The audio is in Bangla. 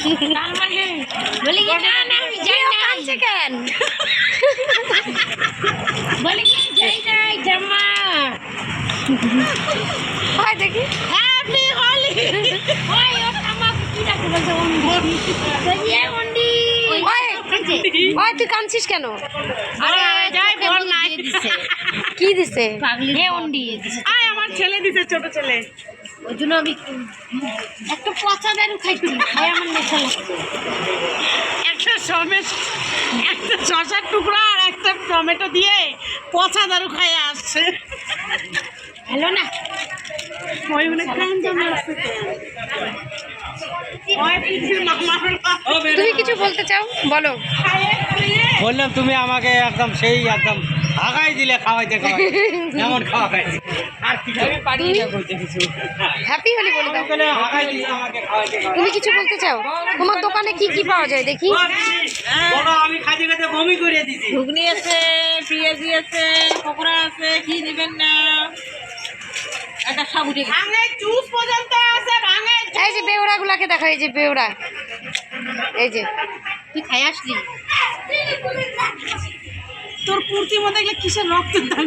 বলি কি না না আমি যাই না কাঁদছে কেন বলি কি যাই নাই জামা হয় দেখি হ্যাপি হোলি ওই ও আমাকে কি ডাকে বলছে ওন্ডি দেখি ওন্ডি ওই তুই কাঁদছিস কেন? আরে যাই বল নাই কি দিছে? পাগলি এ ওন্ডি দিছে আয় আমার ছেলে দিছে, ছোট ছেলে। ওই জন্য আমি একটা পচা দারু খাইছি খাই আমার নেশা লাগছে একটা শসার টুকরা আর একটা টমেটো দিয়ে পচা দারু খাইয়ে আসছে। হ্যালো না ওই মানে কান জমে আসছে। ওই পিছে তুমি কিছু বলতে চাও বলো। বললাম তুমি আমাকে একদম সেই একদম আগাই দিলে খাওয়াইতে খাওয়াইতে এমন খাওয়া খাইছি আর কি আমি পারি না বলতে কিছু হ্যাপি হোলি বলে দাও। বলে আগাই দিলে আমাকে খাওয়াইতে খাওয়াইতে তুমি কিছু বলতে চাও? তোমার দোকানে কি কি পাওয়া যায় দেখি? বলো আমি খাইতে খাইতে বমি করে দিছি। ঘুগনি আছে, পেঁয়াজি আছে, পকোড়া আছে, কি দিবেন না? একটা সাবুতে ভাঙে জুস পর্যন্ত আছে, ভাঙে। এই যে বেউরা গুলাকে দেখো, এই যে বেউরা, এই যে তুই খাই আসলি তোর কুর্তির মধ্যে কিসের রক্ত